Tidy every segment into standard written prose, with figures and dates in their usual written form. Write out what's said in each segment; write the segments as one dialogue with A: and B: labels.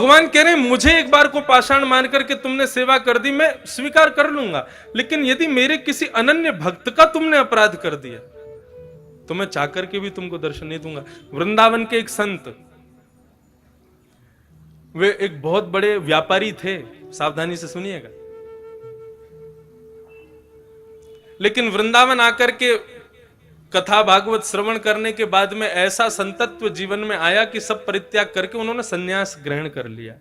A: भगवान कह रहे हैं मुझे एक बार को पाषाण मान करके तुमने सेवा कर दी, मैं स्वीकार कर लूंगा, लेकिन यदि मेरे किसी अनन्य भक्त का तुमने अपराध कर दिया तो मैं चाकर के भी तुमको दर्शन नहीं दूंगा। वृंदावन के एक संत, वे एक बहुत बड़े व्यापारी थे, सावधानी से सुनिएगा, लेकिन वृंदावन आकर के कथा भागवत श्रवण करने के बाद में ऐसा संतत्व जीवन में आया कि सब परित्याग करके उन्होंने संन्यास ग्रहण कर लिया।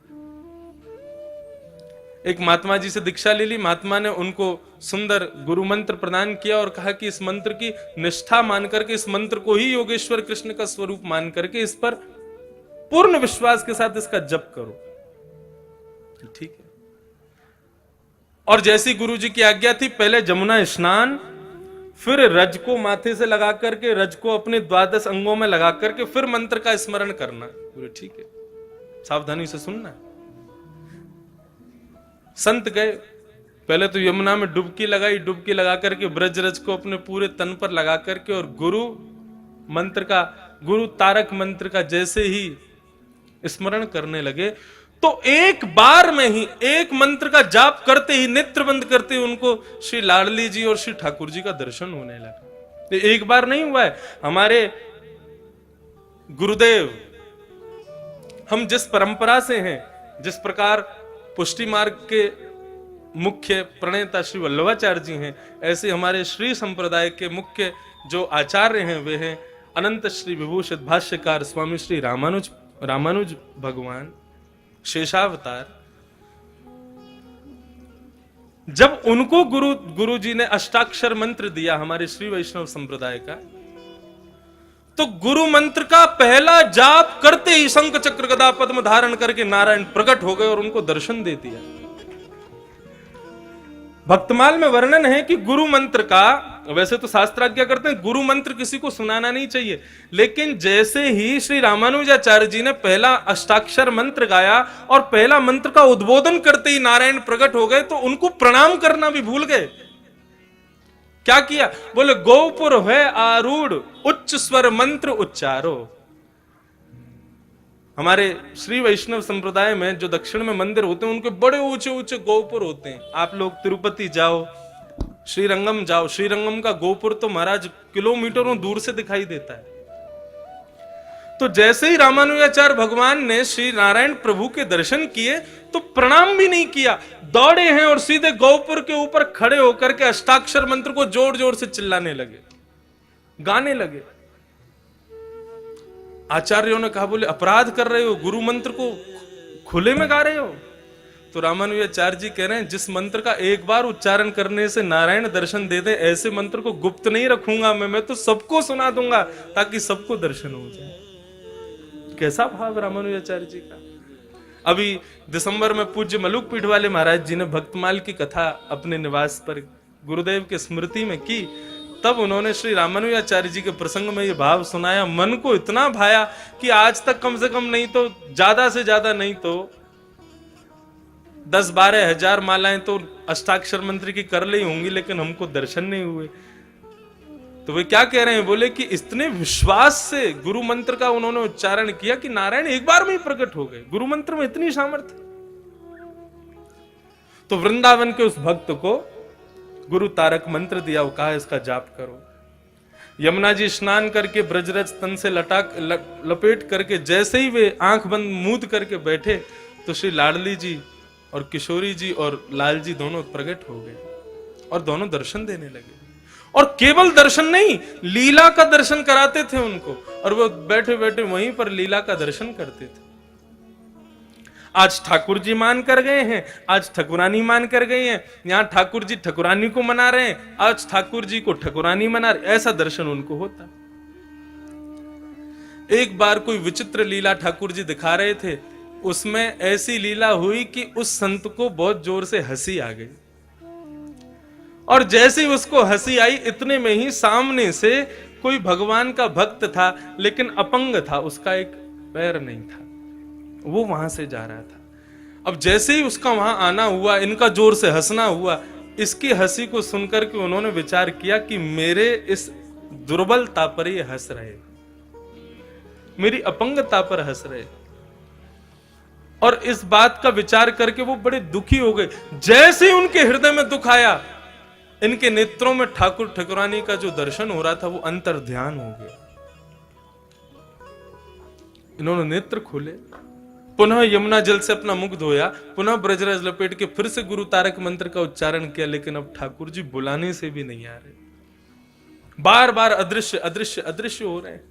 A: एक महात्मा जी से दीक्षा ले ली, महात्मा ने उनको सुंदर गुरु मंत्र प्रदान किया और कहा कि इस मंत्र की निष्ठा मान करके, इस मंत्र को ही योगेश्वर कृष्ण का स्वरूप मान करके इस पर पूर्ण विश्वास के साथ इसका जप करो। ठीक है। और जैसी गुरु जी की आज्ञा थी, पहले जमुना स्नान, फिर रज को माथे से लगा करके, रज को अपने 12 अंगों में लगा करके फिर मंत्र का स्मरण करना। बोले ठीक है, सावधानी से सुनना। संत गए, पहले तो यमुना में डुबकी लगाई, डुबकी लगा करके ब्रज रज को अपने पूरे तन पर लगा करके और गुरु मंत्र का, गुरु तारक मंत्र का जैसे ही स्मरण करने लगे तो एक बार में ही, एक मंत्र का जाप करते ही, नेत्र बंद करते ही उनको श्री लाडली जी और श्री ठाकुर जी का दर्शन होने लगा। एक बार नहीं हुआ है। हमारे गुरुदेव, हम जिस परंपरा से हैं, जिस प्रकार पुष्टि मार्ग के मुख्य प्रणेता श्री वल्लभाचार्य जी हैं, ऐसे हमारे श्री संप्रदाय के मुख्य जो आचार्य हैं वे हैं अनंत श्री विभूषित भाष्यकार स्वामी श्री रामानुज भगवान शेषावतार। जब उनको गुरु जी ने अष्टाक्षर मंत्र दिया हमारे श्री वैष्णव संप्रदाय का, तो गुरु मंत्र का पहला जाप करते ही शंख चक्र गदा पद्म धारण करके नारायण प्रकट हो गए और उनको दर्शन दे दिया। भक्तमाल में वर्णन है कि गुरु मंत्र का, वैसे तो शास्त्राज्ञा करते हैं गुरु मंत्र किसी को सुनाना नहीं चाहिए, लेकिन जैसे ही श्री रामानुजाचार्य जी ने पहला अष्टाक्षर मंत्र गाया और पहला मंत्र का उद्बोधन करते ही नारायण प्रकट हो गए, तो उनको प्रणाम करना भी भूल गए। क्या किया? बोले गोपुर है आरूढ़ उच्च स्वर मंत्र उच्चारो। हमारे श्री वैष्णव संप्रदाय में जो दक्षिण में मंदिर होते हैं उनके बड़े ऊंचे ऊंचे गोपुर होते हैं। आप लोग तिरुपति जाओ, श्रीरंगम जाओ, श्रीरंगम का गोपुर तो महाराज किलोमीटरों दूर से दिखाई देता है। तो जैसे ही रामानुजाचार्य भगवान ने श्री नारायण प्रभु के दर्शन किए तो प्रणाम भी नहीं किया, दौड़े हैं और सीधे गोपुर के ऊपर खड़े होकर के अष्टाक्षर मंत्र को जोर जोर से चिल्लाने लगे, गाने लगे। आचार्यों ने कहा, बोले अपराध कर रहे हो, गुरु मंत्र को खुले में गा रहे हो। तो रामानुजाचार्य जी कह रहे हैं, जिस मंत्र का एक बार उच्चारण करने से नारायण दर्शन दे दे, ऐसे मंत्र को गुप्त नहीं रखूंगा मैं तो सबको सुना दूंगा ताकि सबको दर्शन हो जाए। कैसा भाव रामानुजाचार्य जी का। अभी दिसंबर में पूज्य मलुक पीठ वाले महाराज जी ने भक्तमाल की कथा अपने निवास पर गुरुदेव के स्मृति में की, तब उन्होंने श्री रामानुजाचार्य जी के प्रसंग में ये भाव सुनाया। मन को इतना भाया कि आज तक कम से कम नहीं तो ज्यादा से ज्यादा नहीं तो 10-12 हजार मालाएं तो अष्टाक्षर मंत्र की कर ली होंगी, लेकिन हमको दर्शन नहीं हुए। तो वे क्या कह रहे हैं? बोले कि इतने विश्वास से गुरु मंत्र का उन्होंने उच्चारण किया कि नारायण एक बार में ही प्रकट हो गए। गुरु मंत्र में इतनी सामर्थ्य। तो वृंदावन के उस भक्त को गुरु तारक मंत्र दिया, वो कहा इसका जाप करो। यमुना जी स्नान करके ब्रजरज तन से लपेट करके जैसे ही वे आंख बंद मूंद करके बैठे तो श्री लाडली जी और किशोरी जी और लाल जी दोनों प्रकट हो गए और दोनों दर्शन देने लगे। और केवल दर्शन नहीं, लीला का दर्शन कराते थे उनको, और वो बैठे बैठे वहीं पर लीला का दर्शन करते थे। आज ठाकुर जी मान कर गए हैं, आज ठकुरानी मान कर गई हैं, यहां ठाकुर जी ठकुरानी को मना रहे हैं, आज ठाकुर जी को ठकुरानी मना रहे, ऐसा दर्शन उनको होता। एक बार कोई विचित्र लीला ठाकुर जी दिखा रहे थे, उसमें ऐसी लीला हुई कि उस संत को बहुत जोर से हंसी आ गई, और जैसे ही उसको हंसी आई इतने में ही सामने से कोई भगवान का भक्त था, लेकिन अपंग था, उसका एक पैर नहीं था, वो वहां से जा रहा था। अब जैसे ही उसका वहां आना हुआ, इनका जोर से हंसना हुआ, इसकी हंसी को सुनकर के उन्होंने विचार किया कि मेरे इस दुर्बलता पर ये हंस रहे, मेरी अपंगता पर हंस रहे। और इस बात का विचार करके वो बड़े दुखी हो गए। जैसे ही उनके हृदय में दुख आया, इनके नेत्रों में ठाकुर ठाकुरानी का जो दर्शन हो रहा था वो अंतर ध्यान हो गया। इन्होंने नेत्र खोले, पुनः यमुना जल से अपना मुख धोया, पुनः ब्रजरज लपेट के फिर से गुरु तारक मंत्र का उच्चारण किया, लेकिन अब ठाकुर जी बुलाने से भी नहीं आ रहे, बार बार अदृश्य अदृश्य अदृश्य हो रहे हैं।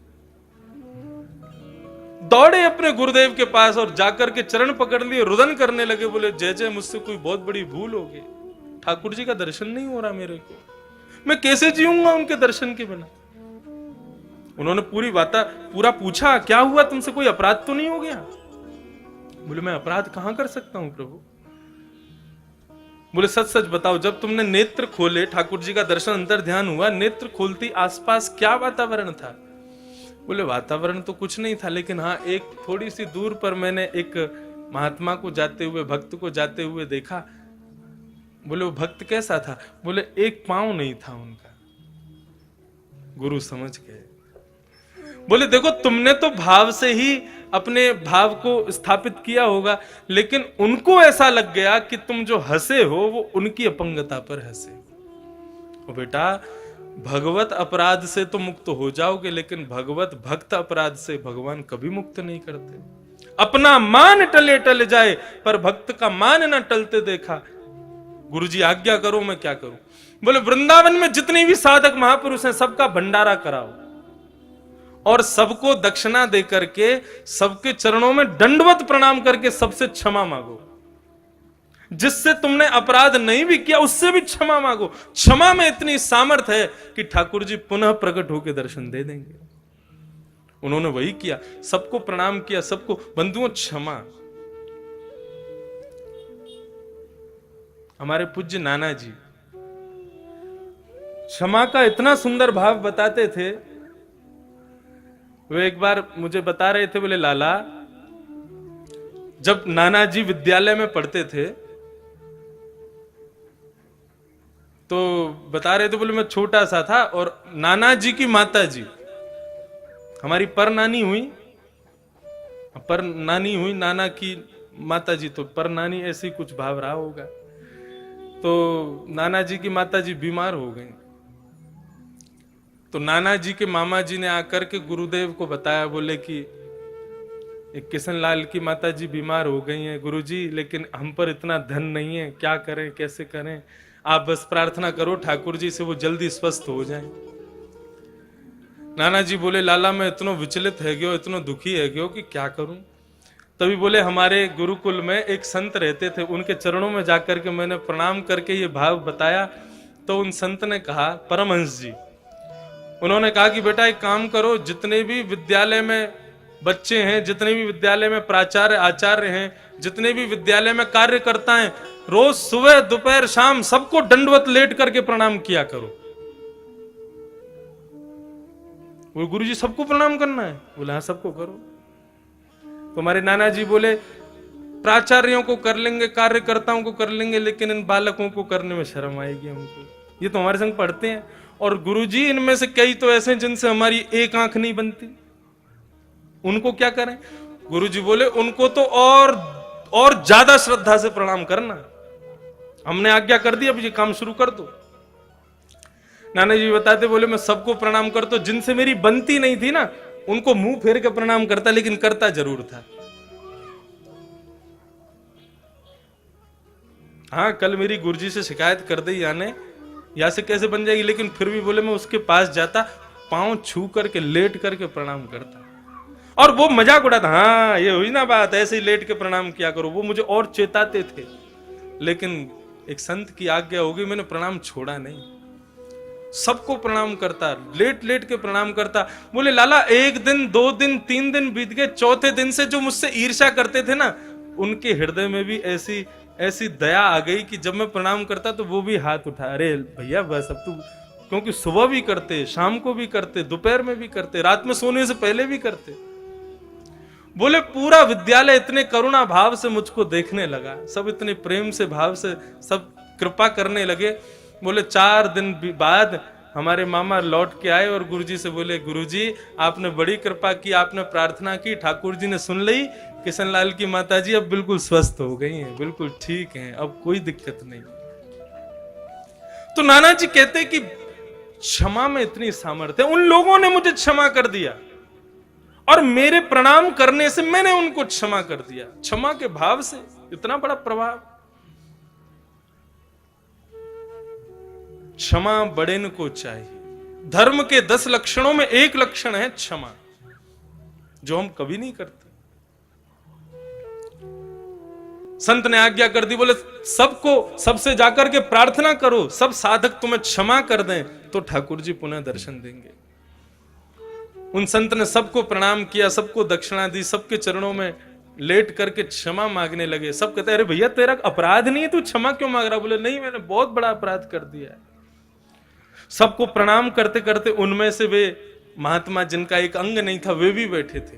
A: दौड़े अपने गुरुदेव के पास और जाकर के चरण पकड़ लिए, रुदन करने लगे, बोले जय जय मुझसे कोई बहुत बड़ी भूल हो गई, ठाकुर जी का दर्शन नहीं हो रहा मेरे को, मैं कैसे जीऊंगा उनके दर्शन के बिना। उन्होंने पूरा पूछा, क्या हुआ तुमसे, कोई अपराध तो नहीं हो गया? बोले मैं अपराध कहां कर सकता हूं प्रभु। बोले सच सच बताओ, जब तुमने नेत्र खोले, ठाकुर जी का दर्शन अंतर ध्यान हुआ, नेत्र खोलती आसपास क्या वातावरण था? बोले वातावरण तो कुछ नहीं था, लेकिन हाँ एक थोड़ी सी दूर पर मैंने एक महात्मा को जाते हुए, भक्त को जाते हुए देखा। बोले वो भक्त कैसा था? बोले एक पांव नहीं था उनका। गुरु समझ गए। बोले देखो तुमने तो भाव से ही अपने भाव को स्थापित किया होगा, लेकिन उनको ऐसा लग गया कि तुम जो हंसे हो वो उनकी अपंगता पर हंसे। और बेटा भगवत अपराध से तो मुक्त हो जाओगे, लेकिन भगवत भक्त अपराध से भगवान कभी मुक्त नहीं करते। अपना मान टले टल जाए, पर भक्त का मान न टलते देखा। गुरुजी आज्ञा करो, मैं क्या करूं? बोले वृंदावन में जितनी भी साधक महापुरुष हैं सबका भंडारा कराओ और सबको दक्षिणा दे करके, सबके चरणों में दंडवत प्रणाम करके सबसे क्षमा मांगो। जिससे तुमने अपराध नहीं भी किया उससे भी क्षमा मांगो। क्षमा में इतनी सामर्थ है कि ठाकुर जी पुनः प्रकट होकर दर्शन दे देंगे। उन्होंने वही किया, सबको प्रणाम किया, सबको बंधुओं क्षमा। हमारे पूज्य नाना जी क्षमा का इतना सुंदर भाव बताते थे। वे एक बार मुझे बता रहे थे, बोले लाला जब नाना जी विद्यालय में पढ़ते थे तो बता रहे थे, बोले मैं छोटा सा था और नाना जी की माता जी, हमारी पर नानी हुई, नाना की माता जी, तो पर नानी ऐसी कुछ भाव रहा होगा। तो नाना जी की माता जी बीमार हो गई, तो नाना जी के मामा जी ने आकर के गुरुदेव को बताया, बोले कि एक किशन लाल की माता जी बीमार हो गई हैं गुरुजी, लेकिन हम पर इतना धन नहीं है, क्या करें कैसे करें, आप बस प्रार्थना करो ठाकुर जी से वो जल्दी स्वस्थ हो जाएं। नाना जी बोले लाला मैं इतना विचलित है गयो, इतना दुखी है गयो कि क्या करूं। तभी बोले हमारे गुरुकुल में एक संत रहते थे, उनके चरणों में जाकर के मैंने प्रणाम करके ये भाव बताया। तो उन संत ने कहा, परमहंस जी, उन्होंने कहा कि बेटा एक काम करो, जितने भी विद्यालय में बच्चे हैं, जितने भी विद्यालय में प्राचार्य आचार्य हैं, जितने भी विद्यालय में कार्यकर्ता हैं, रोज सुबह दोपहर शाम सबको दंडवत लेट करके प्रणाम किया करो। वो गुरुजी सबको प्रणाम करना है? बोले हाँ सबको करो। तो हमारे नाना जी बोले प्राचार्यों को कर लेंगे, कार्यकर्ताओं को कर लेंगे, लेकिन इन बालकों को करने में शर्म आएगी हमको, ये तो हमारे संग पढ़ते हैं। और गुरुजी इनमें से कई तो ऐसे हैं जिनसे हमारी एक आंख नहीं बनती, उनको क्या करें? गुरुजी बोले उनको तो और ज्यादा श्रद्धा से प्रणाम करना, हमने आज्ञा कर दी, अब ये काम शुरू कर दो। नाना जी बताते, बोले मैं सबको प्रणाम करता, जिनसे मेरी बनती नहीं थी ना उनको मुंह फेर के प्रणाम करता, लेकिन करता जरूर था। हाँ कल मेरी गुरुजी से शिकायत कर दी याने, या से कैसे बन जाएगी, लेकिन फिर भी बोले मैं उसके पास जाता, पांव छू करके लेट करके प्रणाम करता, और वो मजाक उड़ाता, हाँ ये हुई ना बात, ऐसे ही लेट के प्रणाम किया करो। वो मुझे और चेताते थे, लेकिन एक संत की आज्ञा होगी, मैंने प्रणाम छोड़ा नहीं, सबको प्रणाम करता, लेट लेट के प्रणाम करता। बोले लाला एक दिन, 2 दिन, 3 दिन बीत गए, चौथे दिन से जो मुझसे ईर्ष्या करते थे ना, उनके हृदय में भी ऐसी दया आ गई कि जब मैं प्रणाम करता तो वो भी हाथ उठा, अरे भैया बस अब तू, क्योंकि सुबह भी करते, शाम को भी करते, दोपहर में भी करते, रात में सोने से पहले भी करते। बोले पूरा विद्यालय इतने करुणा भाव से मुझको देखने लगा, सब इतने प्रेम से भाव से सब कृपा करने लगे। बोले 4 दिन बाद हमारे मामा लौट के आए और गुरुजी से बोले, गुरुजी आपने बड़ी कृपा की, आपने प्रार्थना की, ठाकुर जी ने सुन ली, किशनलाल की माताजी अब बिल्कुल स्वस्थ हो गई हैं, बिल्कुल ठीक हैं, अब कोई दिक्कत नहीं। तो नाना जी कहते कि क्षमा में इतनी सामर्थ्य, उन लोगों ने मुझे क्षमा कर दिया और मेरे प्रणाम करने से मैंने उनको क्षमा कर दिया। क्षमा के भाव से इतना बड़ा प्रभाव। क्षमा बड़ेन को चाहिए। धर्म के 10 लक्षणों में एक लक्षण है क्षमा, जो हम कभी नहीं करते। संत ने आज्ञा कर दी, बोले सबको, सबसे जाकर के प्रार्थना करो, सब साधक तुम्हें क्षमा कर दें तो ठाकुर जी पुनः दर्शन देंगे। उन संत ने सबको प्रणाम किया, सबको दक्षिणा दी, सबके चरणों में लेट करके क्षमा मांगने लगे। सब कहते अरे भैया तेरा अपराध नहीं है, तू क्षमा क्यों मांग रहा? बोले नहीं, मैंने बहुत बड़ा अपराध कर दिया है। सबको प्रणाम करते करते उनमें से वे महात्मा जिनका एक अंग नहीं था वे भी बैठे थे,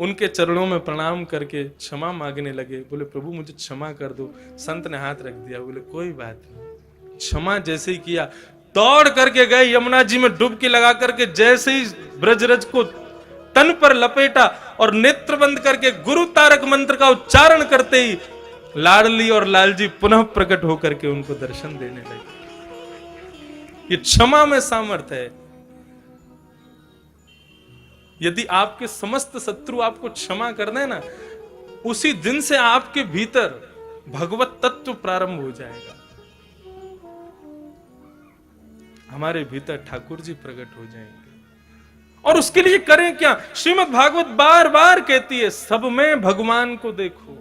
A: उनके चरणों में प्रणाम करके क्षमा मांगने लगे। बोले प्रभु मुझे क्षमा कर दो। संत ने हाथ रख दिया, बोले कोई बात नहीं। क्षमा जैसे ही किया, दौड़ करके गए यमुना जी में डुबकी लगा करके, जैसे ही ब्रजरज को तन पर लपेटा और नेत्र बंद करके गुरु तारक मंत्र का उच्चारण करते ही लाडली और लालजी पुनः प्रकट होकर के उनको दर्शन देने लगे। ये क्षमा में सामर्थ्य है। यदि आपके समस्त शत्रु आपको क्षमा कर दें ना, उसी दिन से आपके भीतर भगवत तत्व प्रारंभ हो जाएगा। हमारे भीतर ठाकुर जी प्रकट हो जाएंगे। और उसके लिए करें क्या? श्रीमद् भागवत बार बार कहती है, सब में भगवान को देखो।